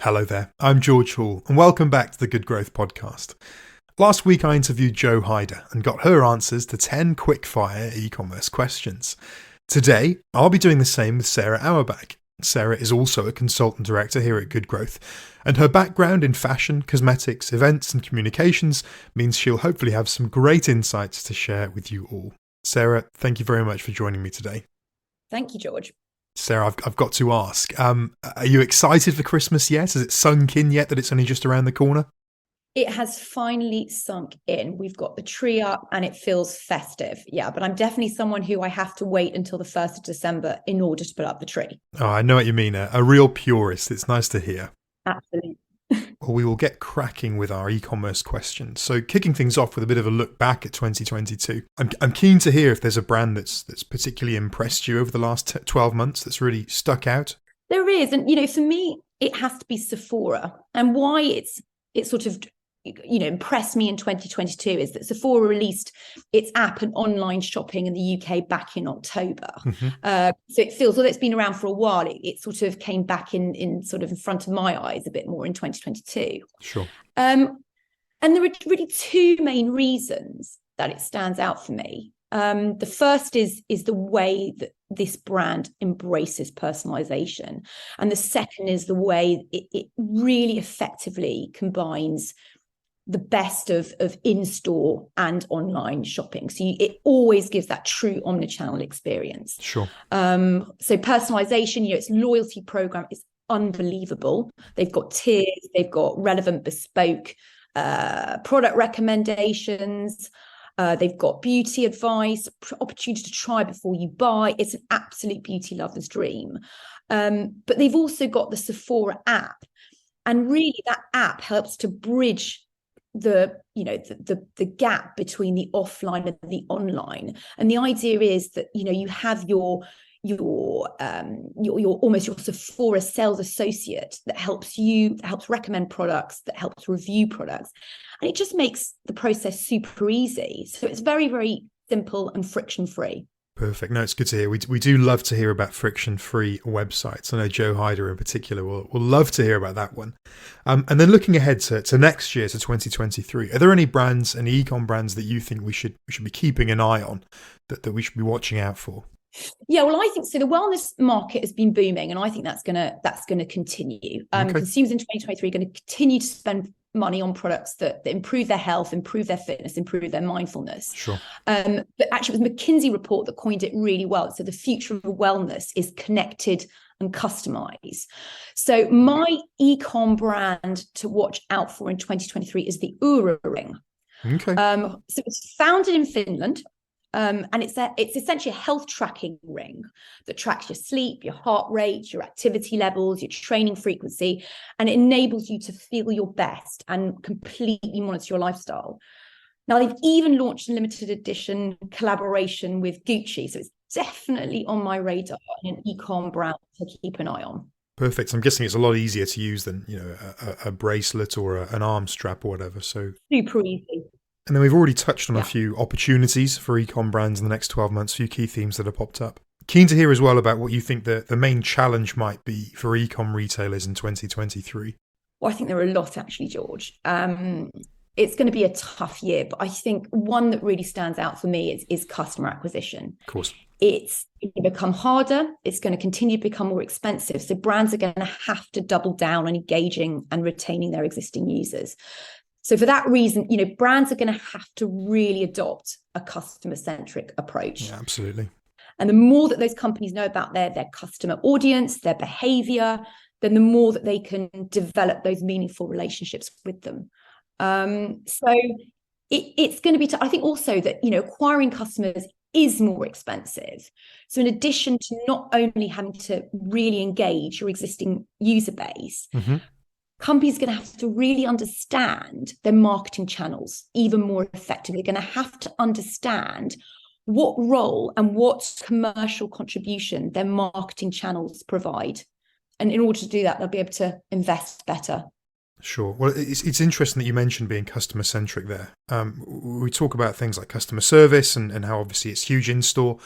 Hello there, I'm George Hall, and welcome back to the Good Growth Podcast. Last week I interviewed Jo Hyder and got her answers to 10 quickfire e-commerce questions. Today, I'll be doing the same with Sarah Auerbach. Sarah is also a consultant director here at Good Growth, and her background in fashion, cosmetics, events and communications means she'll hopefully have some great insights to share with you all. Sarah, thank you very much for joining me today. Thank you, George. Sarah, I've got to ask, are you excited for Christmas yet? Has it sunk in yet that it's only just around the corner? It has finally sunk in. We've got the tree up and it feels festive. Yeah, but I'm definitely someone who I have to wait until the 1st of December in order to put up the tree. Oh, I know what you mean. A real purist. It's nice to hear. Absolutely. Well, we will get cracking with our e-commerce questions. So kicking things off with a bit of a look back at 2022. I'm keen to hear if there's a brand that's particularly impressed you over the last 12 months that's really stuck out. There is. And, for me, it has to be Sephora. And why it's sort of impressed me in 2022 is that Sephora released its app and online shopping in the UK back in October. So it feels, although it's been around for a while, it sort of came back in sort of in front of my eyes a bit more in 2022. Sure. And there are really two main reasons that it stands out for me. The first is the way that this brand embraces personalization. And the second is the way it really effectively combines the best of in-store and online shopping. So it always gives that true omnichannel experience. Sure. So personalization, its loyalty program is unbelievable. They've got tiers, they've got relevant bespoke product recommendations. They've got beauty advice, opportunity to try before you buy. It's an absolute beauty lover's dream. But they've also got the Sephora app. And really that app helps to bridge the gap between the offline and the online. And the idea is that you have your almost your Sephora sales associate that helps recommend products, that helps review products, and it just makes the process super easy. So it's very, very simple and friction free. Perfect. No, it's good to hear. We do love to hear about friction-free websites. I know Jo Hyder in particular will love to hear about that one. And then looking ahead to next year, to 2023, are there any brands, any e-com brands that you think we should be keeping an eye on, that we should be watching out for? Yeah, well, I think so. The wellness market has been booming, and I think that's gonna continue. Okay. Consumers in 2023 are going to continue to spend money on products that improve their health, improve their fitness, improve their mindfulness. Sure. But actually, it was a McKinsey report that coined it really well. So the future of wellness is connected and customized. So my e-com brand to watch out for in 2023 is the Oura Ring. Okay. So it's founded in Finland. And it's essentially a health tracking ring that tracks your sleep, your heart rate, your activity levels, your training frequency, and it enables you to feel your best and completely monitor your lifestyle. Now, they've even launched a limited edition collaboration with Gucci, so it's definitely on my radar and an e-com brand to keep an eye on. Perfect. I'm guessing it's a lot easier to use than a bracelet or an arm strap or whatever. So super easy. And then we've already touched on a few opportunities for e-com brands in the next 12 months, a few key themes that have popped up. Keen to hear as well about what you think the main challenge might be for e-com retailers in 2023. Well, I think there are a lot actually, George. It's going to be a tough year, but I think one that really stands out for me is customer acquisition. Of course. It's going to become harder. It's going to continue to become more expensive. So brands are going to have to double down on engaging and retaining their existing users. So for that reason, brands are going to have to really adopt a customer-centric approach. Yeah, absolutely. And the more that those companies know about their customer audience, their behavior, then the more that they can develop those meaningful relationships with them. So it's going to be, I think also that, acquiring customers is more expensive. So in addition to not only having to really engage your existing user base, companies are going to have to really understand their marketing channels even more effectively. They're going to have to understand what role and what commercial contribution their marketing channels provide. And in order to do that, they'll be able to invest better. Sure. Well, it's interesting that you mentioned being customer centric there. We talk about things like customer service and how obviously it's huge in store.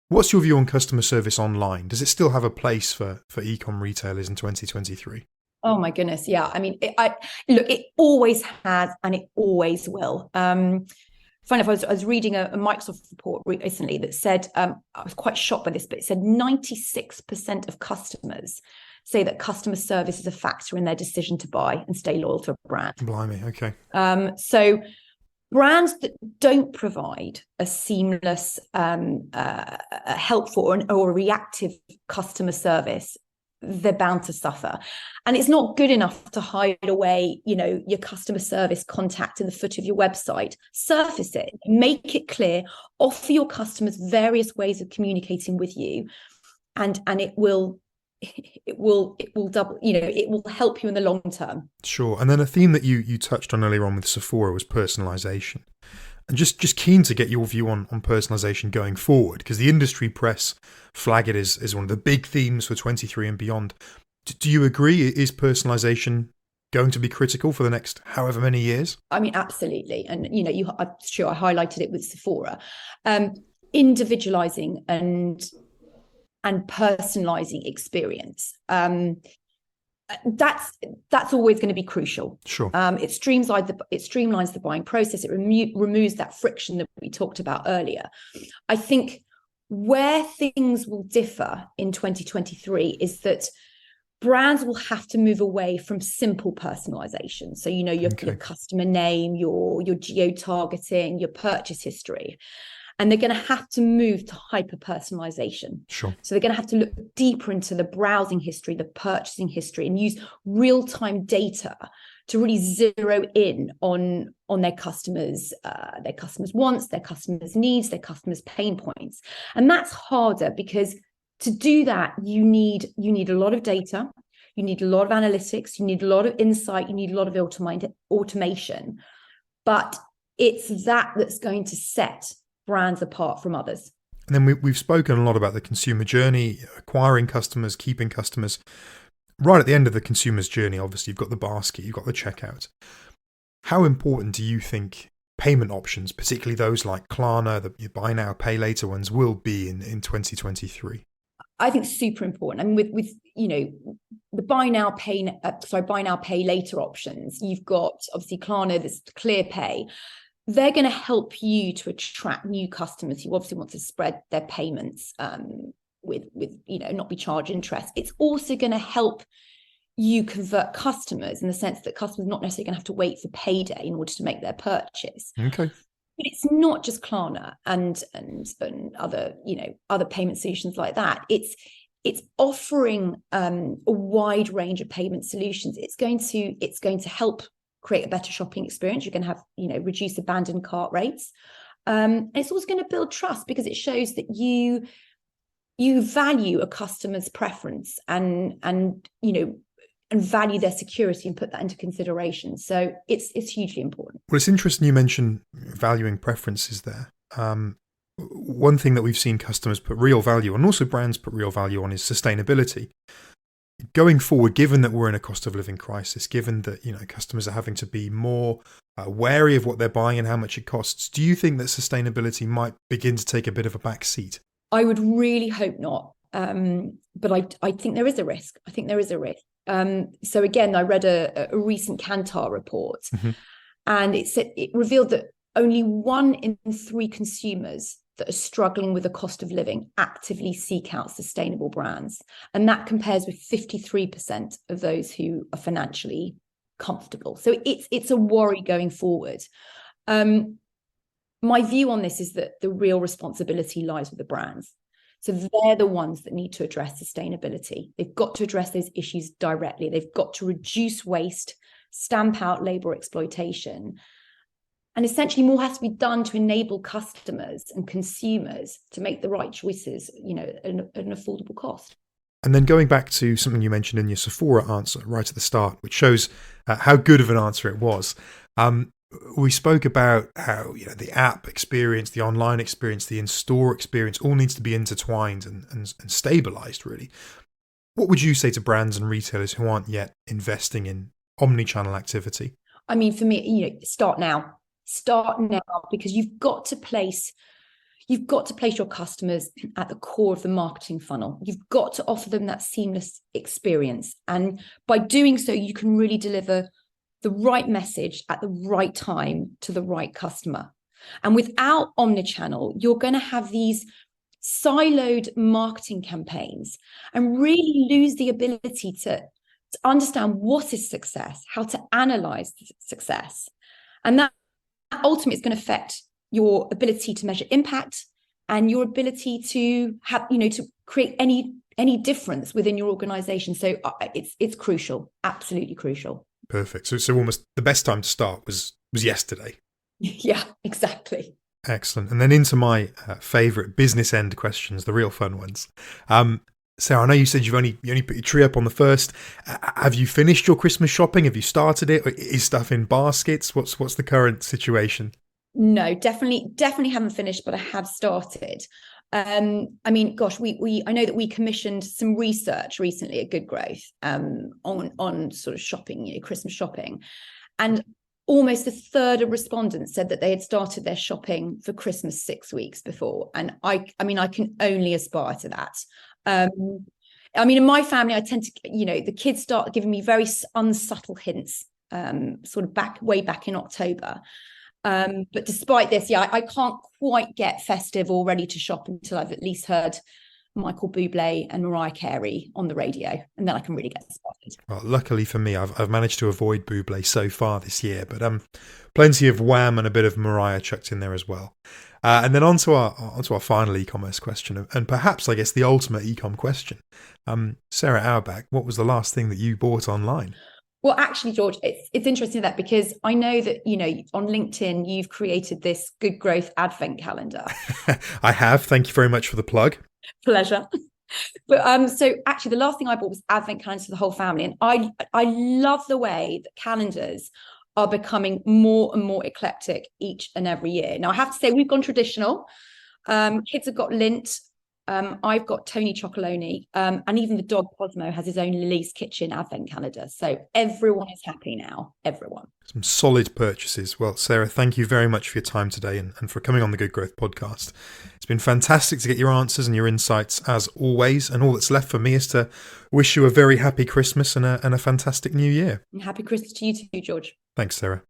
What's your view on customer service online? Does it still have a place for e-com retailers in 2023? Oh my goodness. Yeah. I mean, look, it always has, and it always will. Funny enough, I was reading a Microsoft report recently that said, I was quite shocked by this, but it said 96% of customers say that customer service is a factor in their decision to buy and stay loyal to a brand. Blimey, okay. So brands that don't provide a seamless, a helpful or reactive customer service, they're bound to suffer. And it's not good enough to hide away, your customer service contact in the footer of your website. Surface it, make it clear, offer your customers various ways of communicating with you, and it will double, it will help you in the long term. Sure. And then a theme that you touched on earlier on with Sephora was personalization. And just keen to get your view on personalization going forward, because the industry press flag it as one of the big themes for 23 and beyond. Do you agree? Is personalization going to be critical for the next however many years? I mean, absolutely. And, it's true, I highlighted it with Sephora. Individualizing and personalizing experience. That's always going to be crucial. Sure. It streamlines the buying process. It removes that friction that we talked about earlier. I think where things will differ in 2023 is that brands will have to move away from simple personalization. So, your customer name, your geo-targeting, your purchase history. And they're going to have to move to hyper-personalization. Sure. So they're going to have to look deeper into the browsing history, the purchasing history, and use real-time data to really zero in on their customers' wants, their customers' needs, their customers' pain points. And that's harder because to do that, you need a lot of data, you need a lot of analytics, you need a lot of insight, you need a lot of automation. But it's that's going to set brands apart from others. And then we've spoken a lot about the consumer journey, acquiring customers, keeping customers. Right at the end of the consumer's journey, obviously, you've got the basket, you've got the checkout. How important do you think payment options, particularly those like Klarna, the buy now, pay later ones, will be in 2023? I think super important. I mean, with the buy now, pay later options, you've got obviously Klarna, this ClearPay. They're going to help you to attract new customers who obviously want to spread their payments with not be charged interest. It's also going to help you convert customers in the sense that customers not necessarily going to have to wait for payday in order to make their purchase. Okay. But it's not just Klarna and other payment solutions like that. It's offering a wide range of payment solutions. It's going to help create a better shopping experience. You're going to have, reduce abandoned cart rates. And it's also going to build trust because it shows that you value a customer's preference and value their security and put that into consideration. So it's hugely important. Well, it's interesting you mentioned valuing preferences there. One thing that we've seen customers put real value on, and also brands put real value on, is sustainability. Going forward, given that we're in a cost of living crisis, given that customers are having to be more wary of what they're buying and how much it costs, do you think that sustainability might begin to take a bit of a back seat? I would really hope not, but I think there is a risk. So again, I read a recent Kantar report, and it revealed that only 1 in 3 consumers that are struggling with the cost of living actively seek out sustainable brands. And that compares with 53% of those who are financially comfortable. So it's a worry going forward. My view on this is that the real responsibility lies with the brands. So they're the ones that need to address sustainability. They've got to address those issues directly. They've got to reduce waste, stamp out labor exploitation. And essentially more has to be done to enable customers and consumers to make the right choices, at an affordable cost. And then going back to something you mentioned in your Sephora answer right at the start, which shows how good of an answer it was. We spoke about how the app experience, the online experience, the in-store experience all needs to be intertwined and stabilized, really. What would you say to brands and retailers who aren't yet investing in omni-channel activity? I mean, for me, start now, because you've got to place you've got to place your customers at the core of the marketing funnel. You've got to offer them that seamless experience. And by doing so, you can really deliver the right message at the right time to the right customer. And without omnichannel, you're going to have these siloed marketing campaigns and really lose the ability to understand what is success, how to analyze success. And that ultimately is going to affect your ability to measure impact and your ability to have, to create any difference within your organization. So it's crucial, absolutely crucial. Perfect. So almost the best time to start was yesterday. Yeah, exactly. Excellent. And then into my favorite business end questions, the real fun ones. Sarah, I know you said you only put your tree up on the 1st. Have you finished your Christmas shopping? Have you started it? Is stuff in baskets? What's the current situation? No, definitely haven't finished, but I have started. I mean, gosh, I know that we commissioned some research recently at Good Growth on sort of shopping, Christmas shopping, and almost a third of respondents said that they had started their shopping for Christmas 6 weeks before, and I mean, I can only aspire to that. I mean, in my family, I tend to, the kids start giving me very unsubtle hints, sort of way back in October. But despite this, I can't quite get festive or ready to shop until I've at least heard Michael Bublé and Mariah Carey on the radio, and then I can really get started. Well, luckily for me, I've managed to avoid Bublé so far this year, but plenty of Wham and a bit of Mariah chucked in there as well. And then onto our final e-commerce question, and perhaps I guess the ultimate e-com question. Sarah Auerbach, what was the last thing that you bought online? Well, actually, George, it's interesting that because I know that, on LinkedIn, you've created this Good Growth Advent calendar. I have. Thank you very much for the plug. Pleasure. But so actually, the last thing I bought was Advent calendars for the whole family. And I love the way that calendars are becoming more and more eclectic each and every year. Now, I have to say, we've gone traditional. Kids have got Lindt. I've got Tony Chocolonely, and even the dog Cosmo has his own Lily's Kitchen advent calendar. So everyone is happy now. Everyone. Some solid purchases. Well, Sarah, thank you very much for your time today and for coming on the Good Growth podcast. It's been fantastic to get your answers and your insights as always. And all that's left for me is to wish you a very happy Christmas and a fantastic new year. And happy Christmas to you too, George. Thanks, Sarah.